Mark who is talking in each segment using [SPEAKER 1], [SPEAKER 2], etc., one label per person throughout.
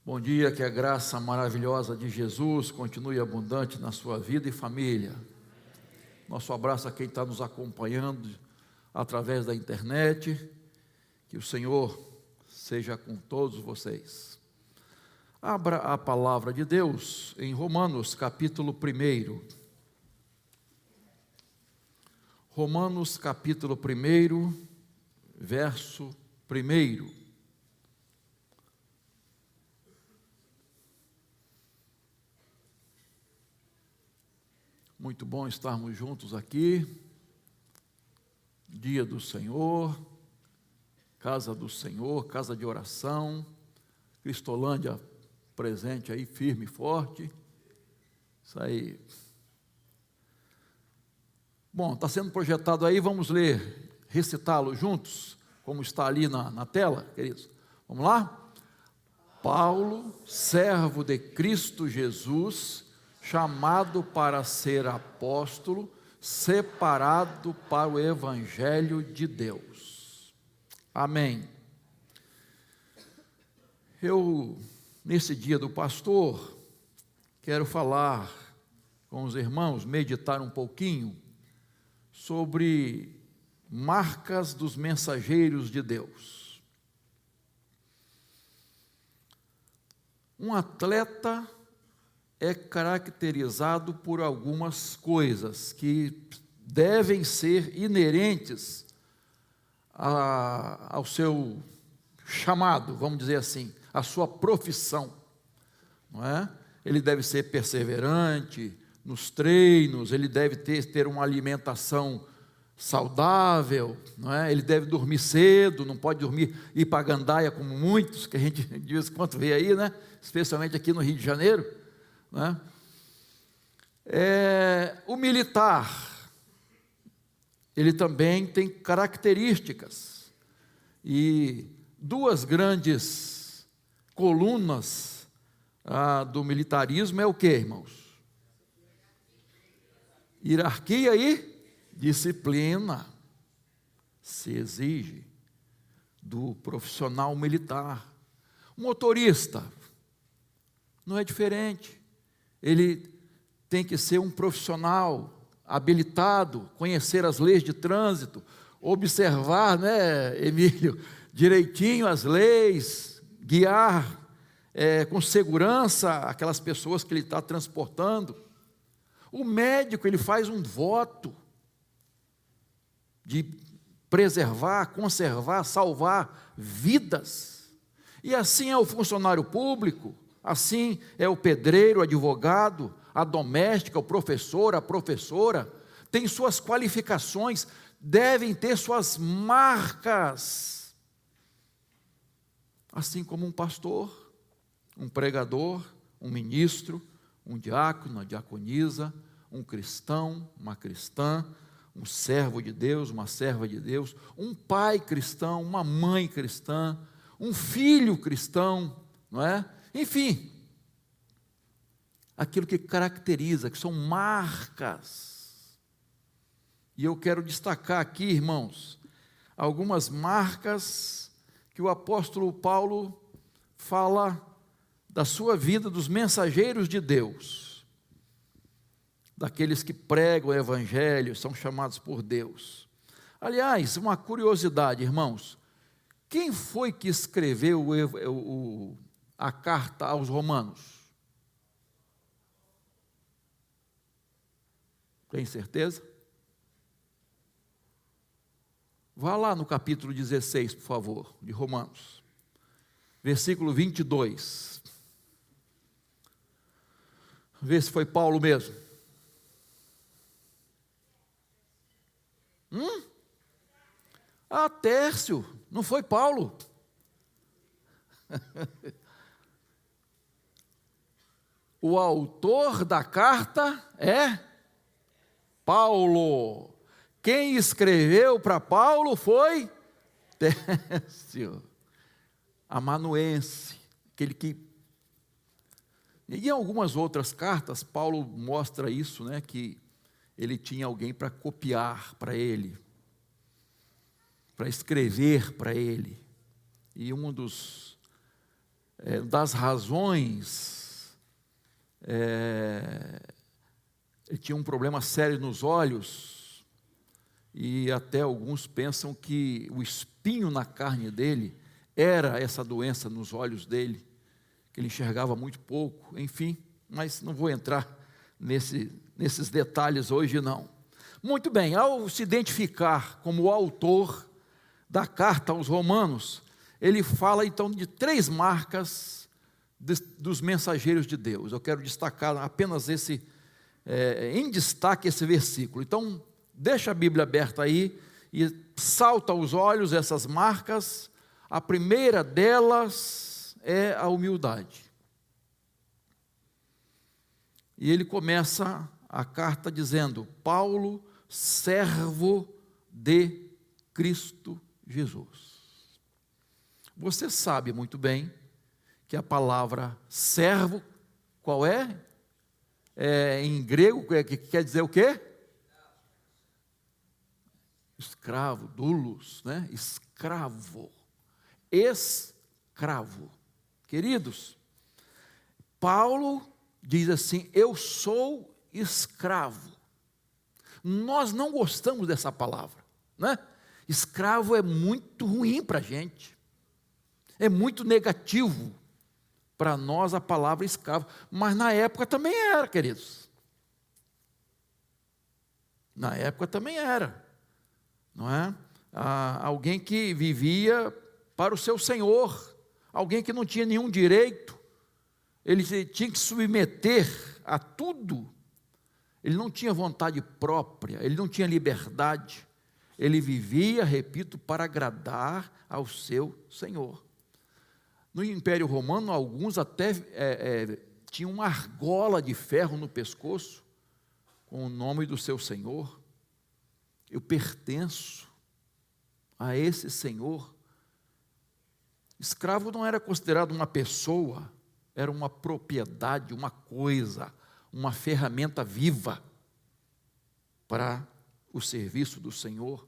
[SPEAKER 1] Bom dia, que a graça maravilhosa de Jesus continue abundante na sua vida e família. Nosso abraço a quem está nos acompanhando através da internet. Que o Senhor seja com todos vocês. Abra a palavra de Deus em Romanos capítulo 1. Romanos capítulo 1, verso 1. Muito bom estarmos juntos aqui, dia do Senhor, casa do Senhor, casa de oração, Cristolândia presente aí, firme e forte, isso aí. Bom, está sendo projetado aí, vamos ler, recitá-lo juntos, como está ali na tela, queridos. Vamos lá? Paulo, servo de Cristo Jesus, chamado para ser apóstolo, separado para o Evangelho de Deus. Amém. Eu, nesse dia do pastor, quero falar com os irmãos, meditar um pouquinho sobre marcas dos mensageiros de Deus. Um atleta é caracterizado por algumas coisas que devem ser inerentes ao seu chamado, vamos dizer assim, à sua profissão, não é? Ele deve ser perseverante nos treinos, ele deve ter uma alimentação saudável, não é? Ele deve dormir cedo, não pode dormir, ir para a gandaia como muitos, que a gente de vez em quando vê aí, né? Especialmente aqui no Rio de Janeiro. Né? O militar, ele também tem características, e duas grandes colunas do militarismo é o que, irmãos? Hierarquia e disciplina. Se exige do profissional militar. O motorista não é diferente. Ele tem que ser um profissional habilitado, conhecer as leis de trânsito, observar, né, Emílio, direitinho as leis, guiar com segurança aquelas pessoas que ele está transportando. O médico, ele faz um voto de preservar, conservar, salvar vidas. E assim é o funcionário público. Assim é o pedreiro, o advogado, a doméstica, o professor, a professora, tem suas qualificações, devem ter suas marcas. Assim como um pastor, um pregador, um ministro, um diácono, uma diaconisa, um cristão, uma cristã, um servo de Deus, uma serva de Deus, um pai cristão, uma mãe cristã, um filho cristão, não é? Enfim, aquilo que caracteriza, que são marcas. E eu quero destacar aqui, irmãos, algumas marcas que o apóstolo Paulo fala da sua vida, dos mensageiros de Deus, daqueles que pregam o Evangelho, são chamados por Deus. Aliás, uma curiosidade, irmãos, quem foi que escreveu a carta aos Romanos? Tem certeza? Vá lá no capítulo 16, por favor, de Romanos, versículo 22. Vê se foi Paulo mesmo. Tércio, não foi Paulo? O autor da carta é Paulo. Quem escreveu para Paulo foi Tércio, amanuense, aquele que... E em algumas outras cartas, Paulo mostra isso, né, que ele tinha alguém para copiar para ele, para escrever para ele. E um dos das razões, ele tinha um problema sério nos olhos, e até alguns pensam que o espinho na carne dele era essa doença nos olhos dele, que ele enxergava muito pouco, enfim, mas não vou entrar nesses detalhes hoje não. Muito bem, ao se identificar como o autor da carta aos Romanos, ele fala então de 3 marcas dos mensageiros de Deus. Eu quero destacar apenas em destaque esse versículo. Então, deixa a Bíblia aberta aí e salta aos olhos essas marcas. A primeira delas é a humildade. E ele começa a carta dizendo: Paulo, servo de Cristo Jesus. Você sabe muito bem que a palavra servo, qual é? Em grego, que quer dizer o quê? Escravo, doulos, né? Escravo. Escravo. Queridos, Paulo diz assim: eu sou escravo. Nós não gostamos dessa palavra, né? Escravo é muito ruim para a gente, é muito negativo para nós a palavra escravo, mas na época também era, queridos. Na época também era, não é? Alguém que vivia para o seu senhor, alguém que não tinha nenhum direito, ele tinha que submeter a tudo, ele não tinha vontade própria, ele não tinha liberdade, ele vivia, repito, para agradar ao seu senhor. No Império Romano, alguns até tinham uma argola de ferro no pescoço, com o nome do seu senhor. Eu pertenço a esse senhor. Escravo não era considerado uma pessoa, era uma propriedade, uma coisa, uma ferramenta viva para o serviço do Senhor.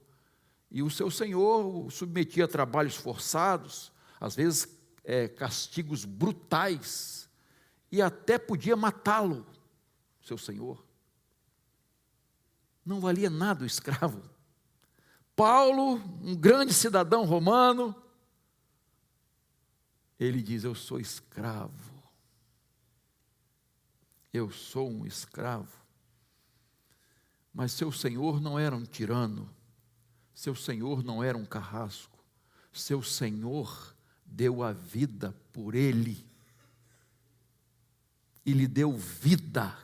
[SPEAKER 1] E o seu Senhor o submetia a trabalhos forçados, às vezes castigos brutais, e até podia matá-lo, seu Senhor. Não valia nada o escravo. Paulo, um grande cidadão romano, ele diz: eu sou escravo. Eu sou um escravo. Mas seu Senhor não era um tirano, seu Senhor não era um carrasco, seu Senhor deu a vida por ele, e lhe deu vida.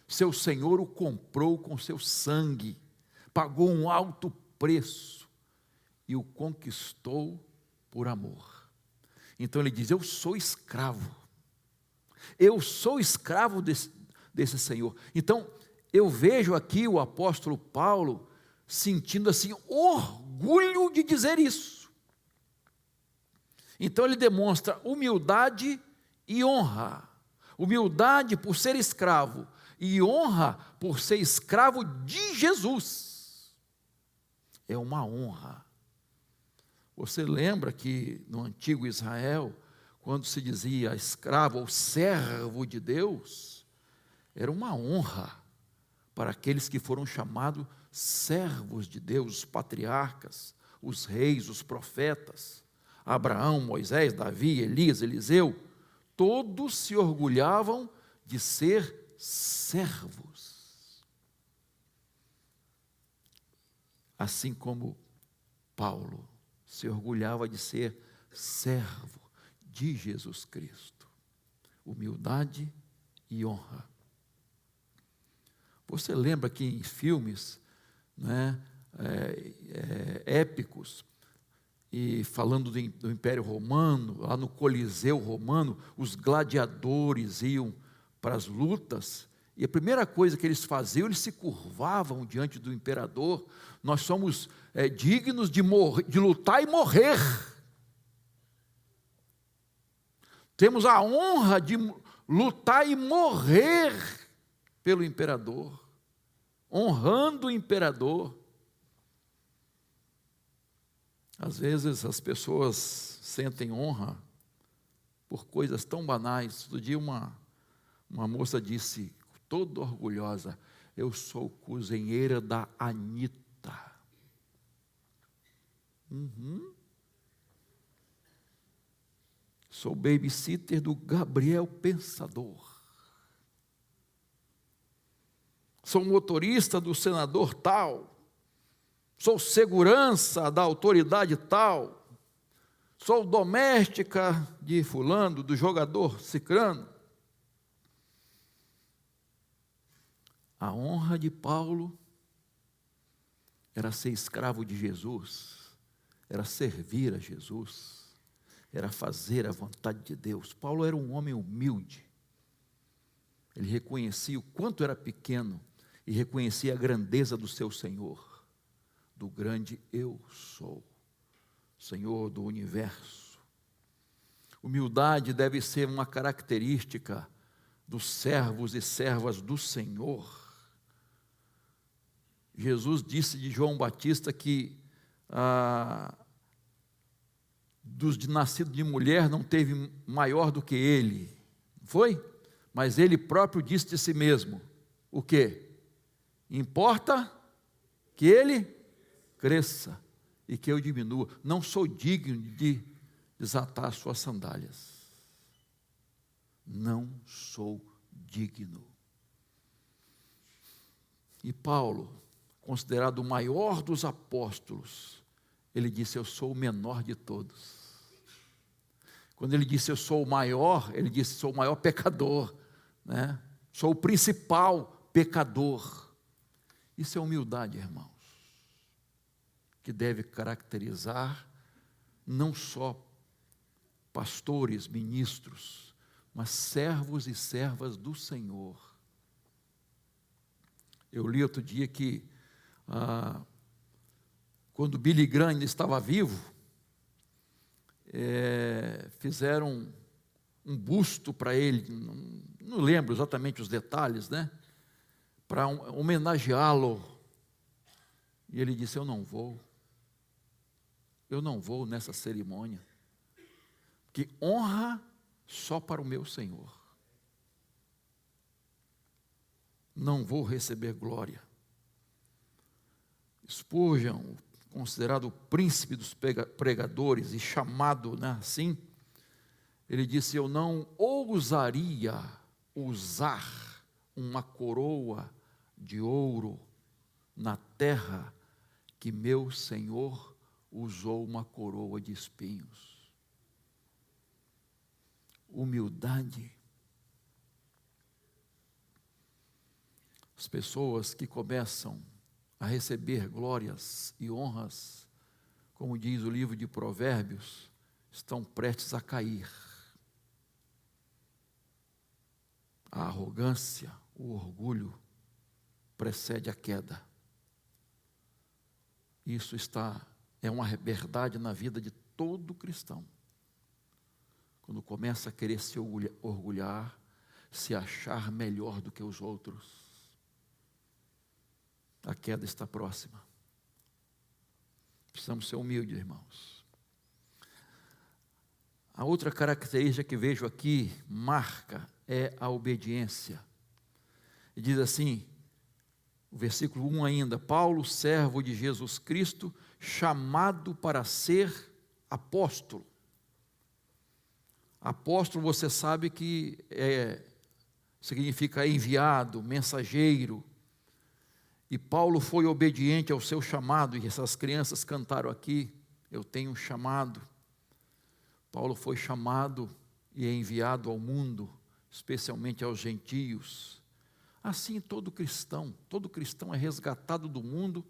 [SPEAKER 1] Seu Senhor o comprou com seu sangue, pagou um alto preço, e o conquistou por amor. Então ele diz: eu sou escravo, eu sou escravo desse Senhor. Então, eu vejo aqui o apóstolo Paulo sentindo assim, orgulho de dizer isso. Então ele demonstra humildade e honra. Humildade por ser escravo e honra por ser escravo de Jesus. É uma honra. Você lembra que no antigo Israel, quando se dizia escravo ou servo de Deus, era uma honra para aqueles que foram chamados servos de Deus, os patriarcas, os reis, os profetas, Abraão, Moisés, Davi, Elias, Eliseu, todos se orgulhavam de ser servos. Assim como Paulo se orgulhava de ser servo de Jesus Cristo. Humildade e honra. Você lembra que em filmes, né, épicos, e falando do Império Romano, lá no Coliseu Romano, os gladiadores iam para as lutas, e a primeira coisa que eles faziam, eles se curvavam diante do imperador. Nós somos dignos de lutar e morrer. Temos a honra de lutar e morrer pelo imperador, honrando o imperador. Às vezes as pessoas sentem honra por coisas tão banais. Outro dia uma moça disse, toda orgulhosa, eu sou cozinheira da Anitta. Sou babysitter do Gabriel Pensador. Sou motorista do senador tal. Sou segurança da autoridade tal. Sou doméstica de fulano, do jogador cicrano. A honra de Paulo era ser escravo de Jesus, era servir a Jesus, era fazer a vontade de Deus. Paulo era um homem humilde. Ele reconhecia o quanto era pequeno e reconhecia a grandeza do seu Senhor, do grande eu sou, Senhor do universo. Humildade deve ser uma característica dos servos e servas do Senhor. Jesus disse de João Batista que dos nascidos de mulher não teve maior do que ele, foi? Mas ele próprio disse de si mesmo, o quê? Importa que ele cresça e que eu diminua, não sou digno de desatar suas sandálias, não sou digno. E Paulo, considerado o maior dos apóstolos, ele disse, eu sou o menor de todos. Quando ele disse, eu sou o maior, ele disse, sou o maior pecador, né? Sou o principal pecador. Isso é humildade, irmãos, que deve caracterizar não só pastores, ministros, mas servos e servas do Senhor. Eu li outro dia que quando Billy Graham ainda estava vivo, fizeram um busto para ele, não lembro exatamente os detalhes, né? Para homenageá-lo. E ele disse, eu não vou nessa cerimônia, que honra só para o meu Senhor. Não vou receber glória. Spurgeon, considerado o príncipe dos pregadores e chamado, né, assim, ele disse, eu não ousaria usar uma coroa de ouro na terra que meu Senhor usou uma coroa de espinhos. Humildade. As pessoas que começam a receber glórias e honras, como diz o livro de Provérbios, estão prestes a cair. A arrogância, o orgulho precede a queda. Isso é uma verdade na vida de todo cristão. Quando começa a querer se orgulhar, se achar melhor do que os outros, a queda está próxima. Precisamos ser humildes, irmãos. A outra característica que vejo aqui, marca, é a obediência. E diz assim, o versículo 1 ainda, Paulo, servo de Jesus Cristo, chamado para ser apóstolo. Apóstolo, você sabe que significa enviado, mensageiro. E Paulo foi obediente ao seu chamado, e essas crianças cantaram aqui, eu tenho um chamado. Paulo foi chamado e enviado ao mundo, especialmente aos gentios. Assim todo cristão é resgatado do mundo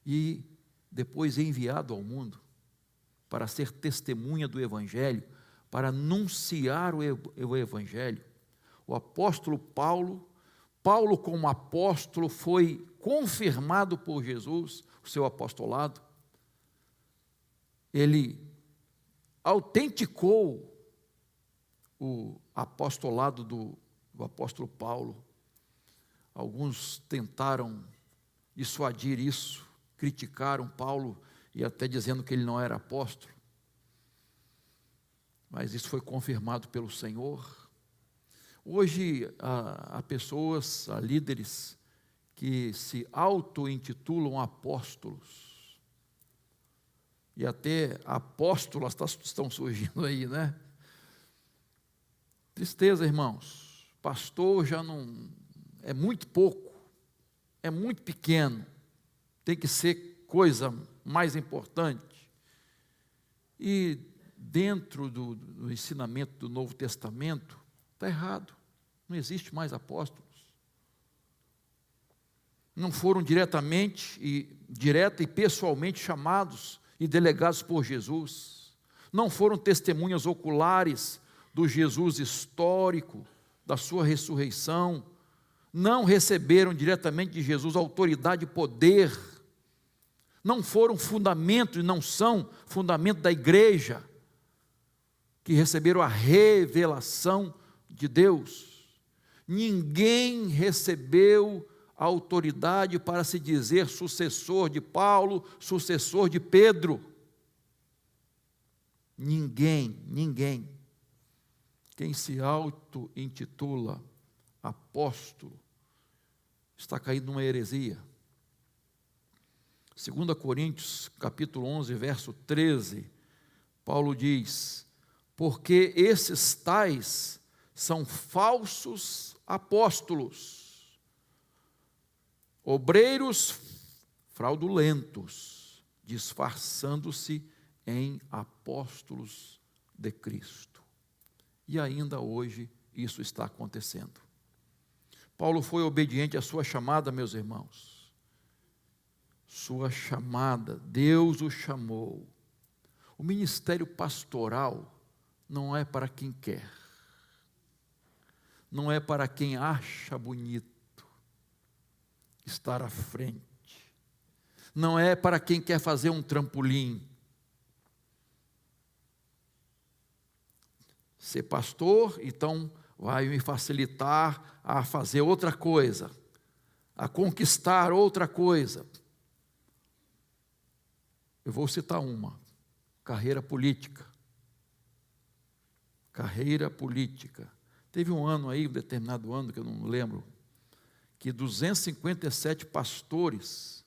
[SPEAKER 1] e depois enviado ao mundo, para ser testemunha do Evangelho, para anunciar o Evangelho. O apóstolo Paulo como apóstolo foi confirmado por Jesus, o seu apostolado. Ele autenticou o apostolado do apóstolo Paulo. Alguns tentaram dissuadir isso, criticaram Paulo e até dizendo que ele não era apóstolo. mas isso foi confirmado pelo Senhor. Hoje há pessoas, há líderes que se auto-intitulam apóstolos, e até apóstolas estão surgindo aí, né? Tristeza, irmãos. Pastor já não, é muito pouco, é muito pequeno, tem que ser coisa mais importante. E dentro do ensinamento do Novo Testamento, está errado, não existe mais apóstolos. Não foram direta e pessoalmente chamados e delegados por Jesus. Não foram testemunhas oculares do Jesus histórico, da sua ressurreição. Não receberam diretamente de Jesus autoridade e poder. Não foram fundamento e não são fundamento da igreja, que receberam a revelação de Deus. Ninguém recebeu a autoridade para se dizer sucessor de Paulo, sucessor de Pedro. Ninguém. Quem se auto-intitula apóstolo está caindo numa heresia. 2 Coríntios, capítulo 11, verso 13, Paulo diz: porque esses tais são falsos apóstolos, obreiros fraudulentos, disfarçando-se em apóstolos de Cristo. E ainda hoje isso está acontecendo. Paulo foi obediente à sua chamada, meus irmãos. Sua chamada, Deus o chamou. O ministério pastoral não é para quem quer, não é para quem acha bonito estar à frente, não é para quem quer fazer um trampolim. Ser pastor, então, vai me facilitar a fazer outra coisa, a conquistar outra coisa. Eu vou citar uma: carreira política. Carreira política. Teve um ano aí, um determinado ano, que eu não lembro, que 257 pastores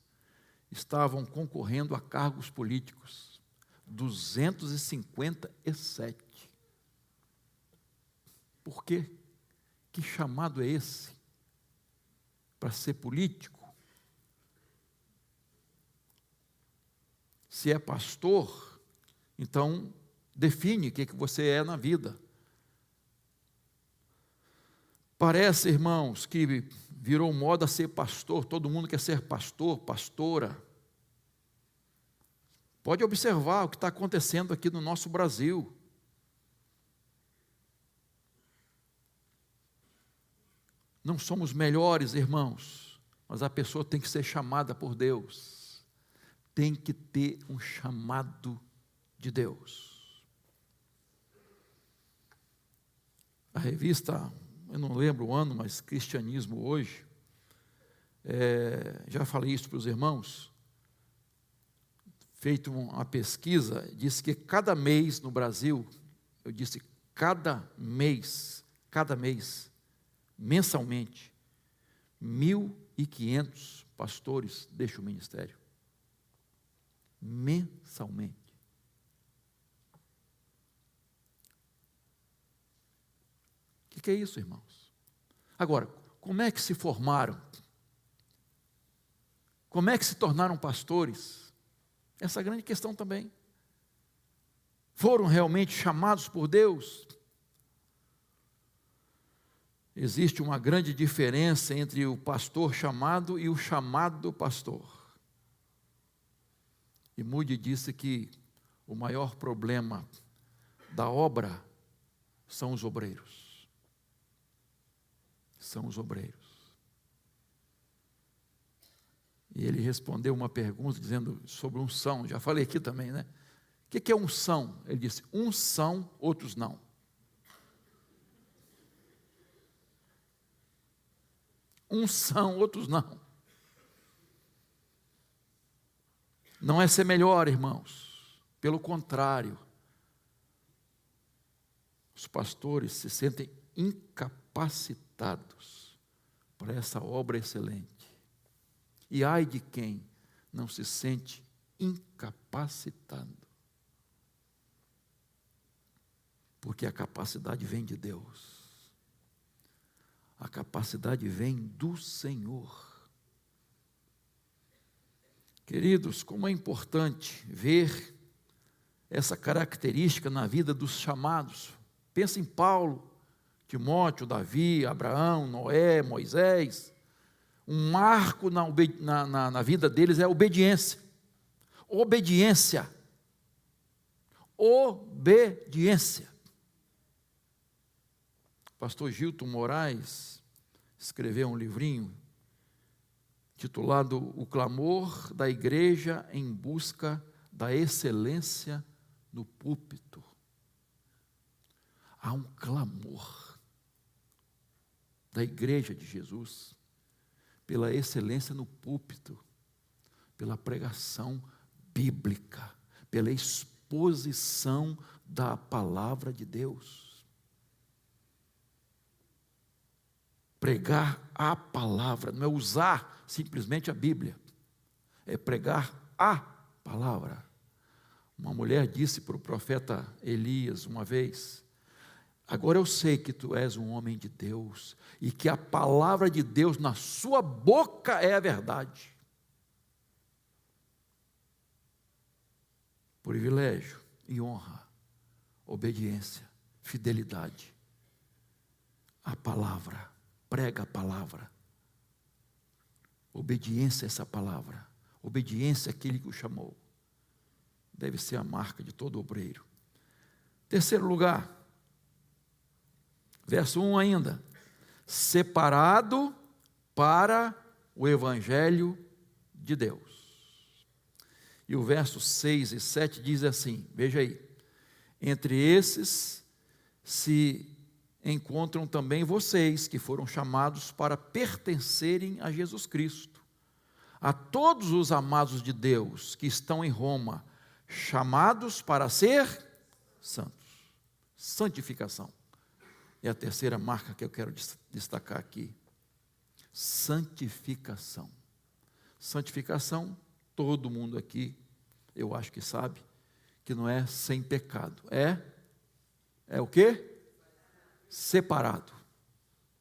[SPEAKER 1] estavam concorrendo a cargos políticos. 257. Por quê? Que chamado é esse? Para ser político? Se é pastor, então define o que você é na vida. Parece, irmãos, que virou moda ser pastor, todo mundo quer ser pastor, pastora. Pode observar o que está acontecendo aqui no nosso Brasil. Não somos melhores, irmãos, mas a pessoa tem que ser chamada por Deus, tem que ter um chamado de Deus. A revista, eu não lembro o ano, mas Cristianismo Hoje, já falei isso para os irmãos, feito uma pesquisa, disse que cada mês no Brasil, eu disse cada mês, mensalmente, 1.500 pastores deixam o ministério. Mensalmente. O que é isso, irmãos? Agora, como é que se formaram? Como é que se tornaram pastores? Essa é a grande questão também. Foram realmente chamados por Deus? Existe uma grande diferença entre o pastor chamado e o chamado pastor. E Moody disse que o maior problema da obra são os obreiros. São os obreiros. E ele respondeu uma pergunta dizendo sobre unção. Já falei aqui também, né? O que é unção? Ele disse: uns são, outros não. Uns são, outros não. Não é ser melhor, irmãos. Pelo contrário. os pastores se sentem incapacitados para essa obra excelente. E ai de quem não se sente incapacitado. Porque a capacidade vem de Deus. A capacidade vem do Senhor. Queridos, como é importante ver essa característica na vida dos chamados. Pensa em Paulo, Timóteo, Davi, Abraão, Noé, Moisés. Um marco na vida deles é a obediência. Obediência. Obediência. O pastor Gilton Moraes escreveu um livrinho titulado O Clamor da Igreja em Busca da Excelência no Púlpito. Há um clamor da Igreja de Jesus pela excelência no púlpito, pela pregação bíblica, pela exposição da palavra de Deus. Pregar a palavra, não é usar simplesmente a Bíblia, é pregar a palavra. Uma mulher disse para o profeta Elias uma vez: agora eu sei que tu és um homem de Deus, e que a palavra de Deus na sua boca é a verdade. Privilégio e honra, obediência, fidelidade. A palavra, prega a palavra. Obediência a essa palavra, obediência àquele que o chamou. Deve ser a marca de todo obreiro. Terceiro lugar, verso 1 ainda. Separado para o Evangelho de Deus. E o verso 6 e 7 diz assim, veja aí. Entre esses se encontram também vocês, que foram chamados para pertencerem a Jesus Cristo. A todos os amados de Deus que estão em Roma, chamados para ser santos. Santificação. É a terceira marca que eu quero destacar aqui. Santificação. Santificação, todo mundo aqui, eu acho que sabe, que não é sem pecado. É o quê? Separado.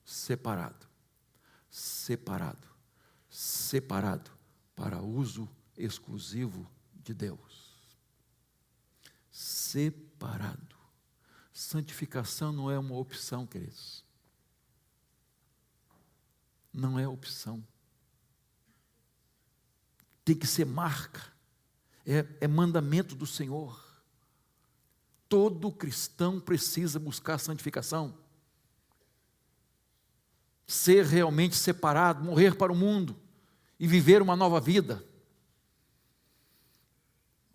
[SPEAKER 1] Separado. Separado. Separado para uso exclusivo de Deus. Separado. Santificação não é uma opção, queridos. Não é opção. Tem que ser marca. É mandamento do Senhor. Todo cristão precisa buscar santificação. Ser realmente separado, morrer para o mundo e viver uma nova vida.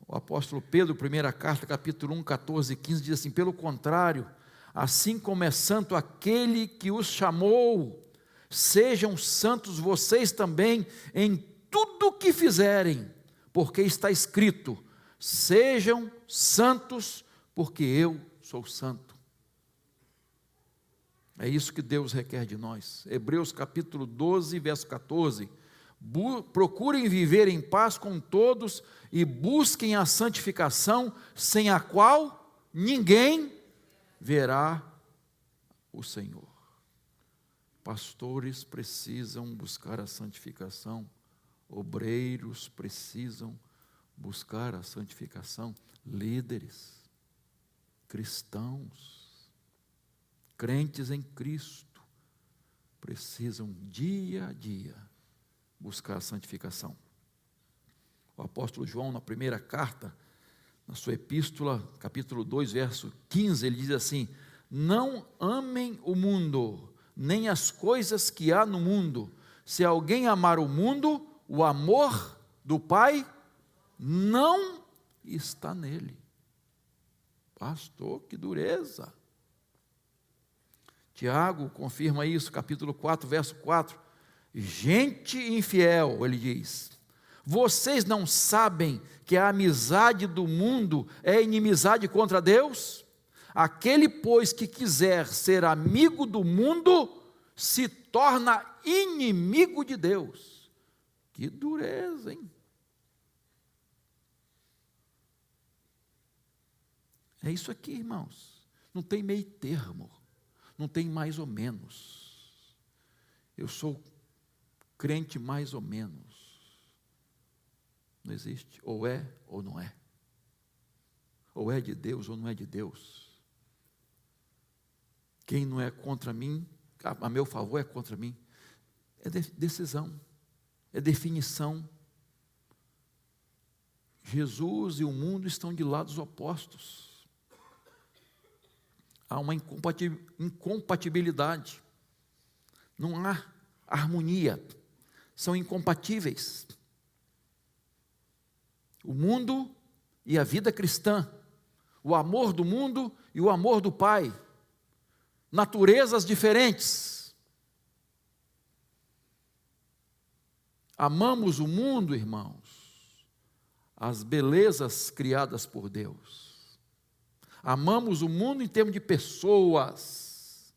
[SPEAKER 1] O apóstolo Pedro, primeira carta, capítulo 1, 14 e 15, diz assim: pelo contrário, assim como é santo aquele que os chamou, sejam santos vocês também em tudo o que fizerem, porque está escrito: sejam santos, porque eu sou santo. É isso que Deus requer de nós. Hebreus capítulo 12, verso 14. Procurem viver em paz com todos e busquem a santificação, sem a qual ninguém verá o Senhor. Pastores precisam buscar a santificação, obreiros precisam buscar a santificação, líderes, cristãos, crentes em Cristo, precisam dia a dia buscar a santificação. O apóstolo João, na primeira carta, na sua epístola, capítulo 2, verso 15, ele diz assim: não amem o mundo, nem as coisas que há no mundo. Se alguém amar o mundo, o amor do Pai não está nele. Pastor, que dureza. Tiago confirma isso, capítulo 4, verso 4. Gente infiel, ele diz: vocês não sabem que a amizade do mundo é inimizade contra Deus? Aquele, pois, que quiser ser amigo do mundo, se torna inimigo de Deus. Que dureza, hein? É isso aqui, irmãos. Não tem meio termo. Não tem mais ou menos. Eu sou crente mais ou menos. Não existe. Ou é ou não é. Ou é de Deus ou não é de Deus. Quem não é contra mim, a meu favor é contra mim. É decisão. É definição. Jesus e o mundo estão de lados opostos. Há uma incompatibilidade. Não há harmonia. São incompatíveis. O mundo e a vida cristã. O amor do mundo e o amor do Pai. Naturezas diferentes. Amamos o mundo, irmãos, as belezas criadas por Deus. Amamos o mundo em termos de pessoas,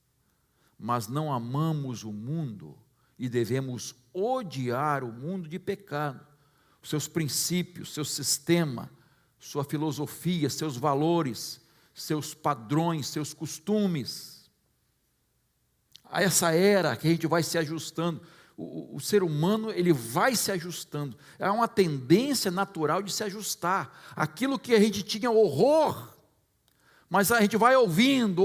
[SPEAKER 1] mas não amamos o mundo e devemos odiar o mundo de pecado, seus princípios, seu sistema, sua filosofia, seus valores, seus padrões, seus costumes. A essa era que a gente vai se ajustando, o ser humano ele vai se ajustando, é uma tendência natural de se ajustar, aquilo que a gente tinha horror, mas a gente vai ouvindo,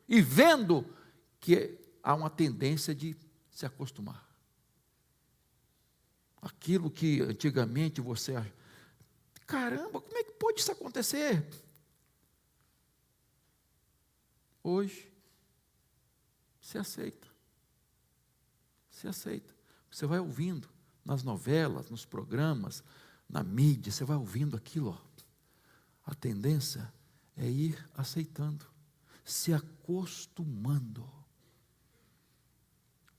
[SPEAKER 1] e vendo que há uma tendência de se acostumar. Aquilo que antigamente você acha, caramba, como é que pode isso acontecer? Hoje, se aceita. Se aceita. Você vai ouvindo nas novelas, nos programas, na mídia, você vai ouvindo aquilo, ó. A tendência é ir aceitando, se acostumando.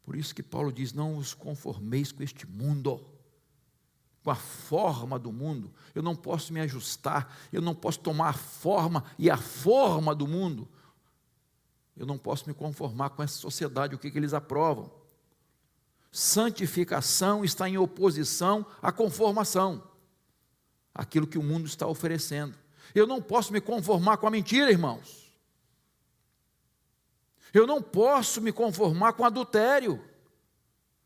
[SPEAKER 1] Por isso que Paulo diz, não os conformeis com este mundo, com a forma do mundo. Eu não posso me ajustar, eu não posso tomar a forma e a forma do mundo. Eu não posso me conformar com essa sociedade, o que eles aprovam. Santificação está em oposição à conformação, aquilo que o mundo está oferecendo. Eu não posso me conformar com a mentira, irmãos. Eu não posso me conformar com o adultério,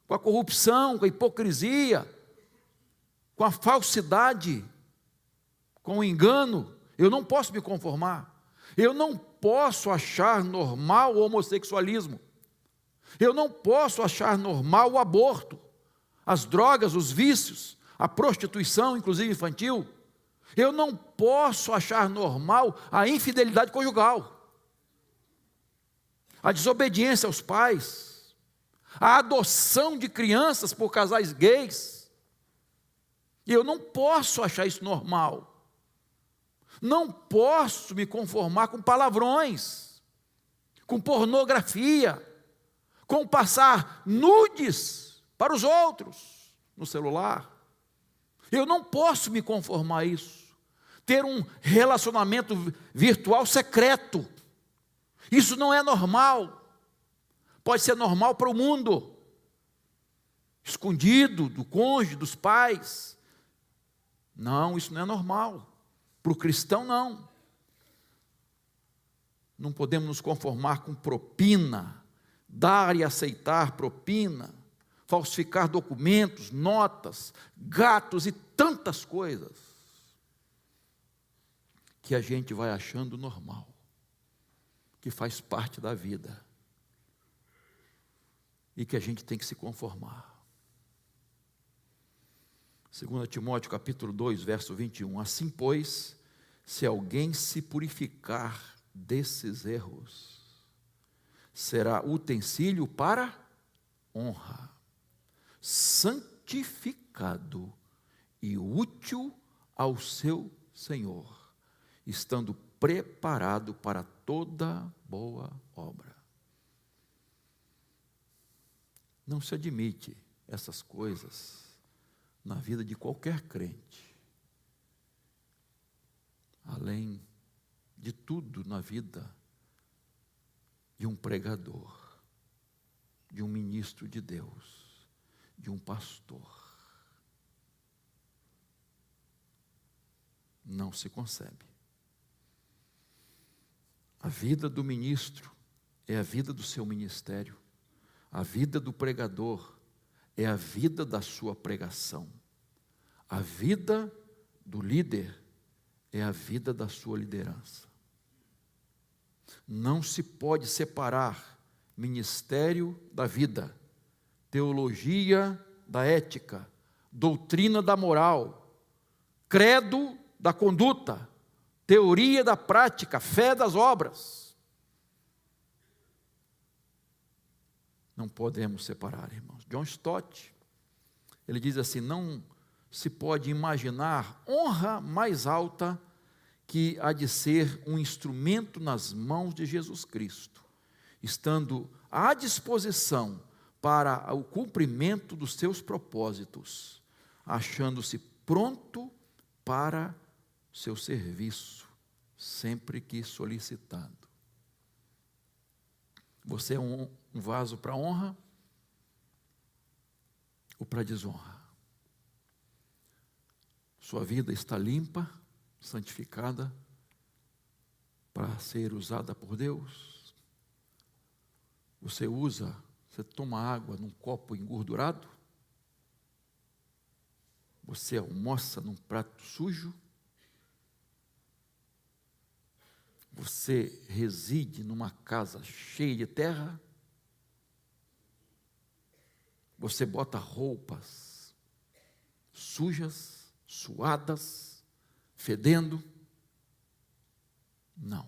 [SPEAKER 1] com a corrupção, com a hipocrisia, com a falsidade, com o engano. Eu não posso me conformar. Eu não posso achar normal o homossexualismo. Eu não posso achar normal o aborto, as drogas, os vícios, a prostituição, inclusive infantil. Eu não posso achar normal a infidelidade conjugal, a desobediência aos pais, a adoção de crianças por casais gays. E eu não posso achar isso normal. Não posso me conformar com palavrões, com pornografia, com passar nudes para os outros no celular. Eu não posso me conformar a isso. Ter um relacionamento virtual secreto. Isso não é normal. Pode ser normal para o mundo. Escondido do cônjuge, dos pais. Não, isso não é normal. Para o cristão, não. Não podemos nos conformar com propina, dar e aceitar propina, falsificar documentos, notas, gatos e tantas coisas que a gente vai achando normal, que faz parte da vida e que a gente tem que se conformar. 2 Timóteo capítulo 2, verso 21. Assim, pois, se alguém se purificar desses erros, será utensílio para honra, santificado e útil ao seu Senhor, estando preparado para toda boa obra. Não se admite essas coisas na vida de qualquer crente. além de tudo na vida de um pregador, de um ministro de Deus, de um pastor. Não se concebe. A vida do ministro é a vida do seu ministério. A vida do pregador é a vida da sua pregação. A vida do líder é a vida da sua liderança. Não se pode separar ministério da vida, teologia da ética, doutrina da moral, credo da conduta, teoria da prática, fé das obras. Não podemos separar, irmãos. John Stott, ele diz assim: não se pode imaginar honra mais alta que há de ser um instrumento nas mãos de Jesus Cristo, estando à disposição para o cumprimento dos seus propósitos, achando-se pronto para seu serviço, sempre que solicitado. Você é um vaso para honra ou para desonra? Sua vida está limpa, santificada, para ser usada por Deus? Você toma água num copo engordurado? Você almoça num prato sujo? Você reside numa casa cheia de terra? Você bota roupas sujas, suadas, fedendo? Não.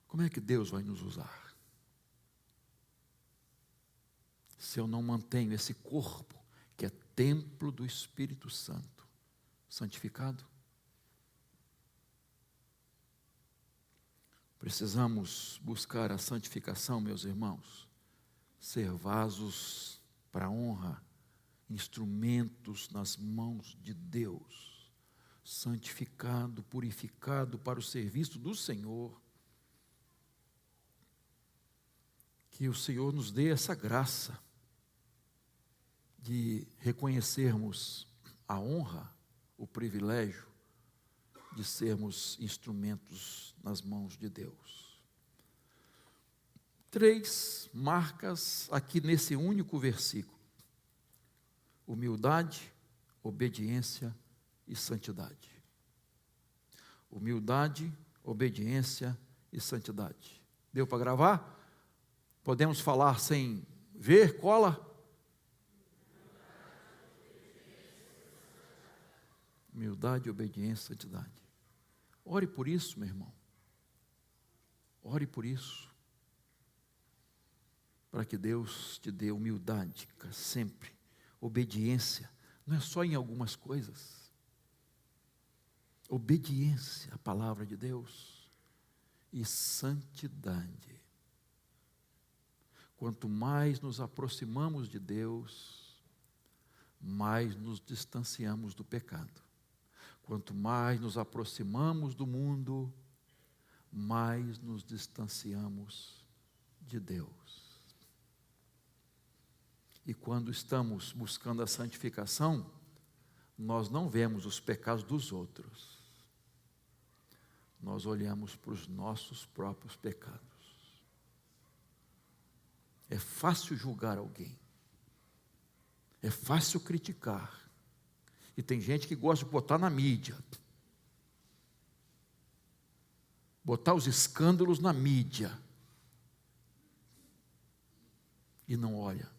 [SPEAKER 1] Como é que Deus vai nos usar? Se eu não mantenho esse corpo, que é templo do Espírito Santo, santificado? Precisamos buscar a santificação, meus irmãos, ser vasos para honra, instrumentos nas mãos de Deus, santificado, purificado para o serviço do Senhor. Que o Senhor nos dê essa graça de reconhecermos a honra, o privilégio de sermos instrumentos nas mãos de Deus. 3 marcas aqui nesse único versículo: humildade, obediência e santidade. Humildade, obediência e santidade. Deu para gravar? Podemos falar sem ver? Cola? Humildade, obediência, santidade. Ore por isso, meu irmão. Ore por isso. Para que Deus te dê humildade, sempre. Obediência, não é só em algumas coisas. Obediência à palavra de Deus. E santidade. Quanto mais nos aproximamos de Deus, mais nos distanciamos do pecado. Quanto mais nos aproximamos do mundo, mais nos distanciamos de Deus. E quando estamos buscando a santificação, nós não vemos os pecados dos outros. Nós olhamos para os nossos próprios pecados. É fácil julgar alguém. É fácil criticar. E tem gente que gosta de botar na mídia. Botar os escândalos na mídia. E não olha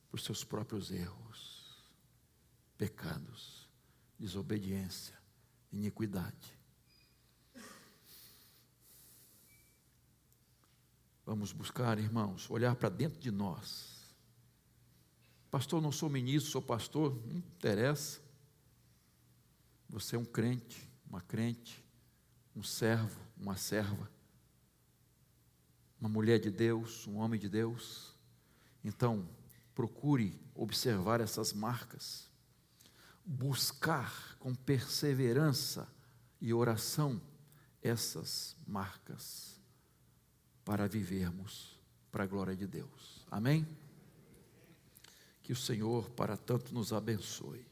[SPEAKER 1] para os seus próprios erros, pecados, desobediência, iniquidade. Vamos buscar, irmãos, olhar para dentro de nós. Pastor, não sou ministro, sou pastor, não interessa. Você é um crente, uma crente, um servo, uma serva, uma mulher de Deus, um homem de Deus. Então, procure observar essas marcas. buscar com perseverança e oração essas marcas para vivermos para a glória de Deus. Amém? Que o Senhor para tanto nos abençoe.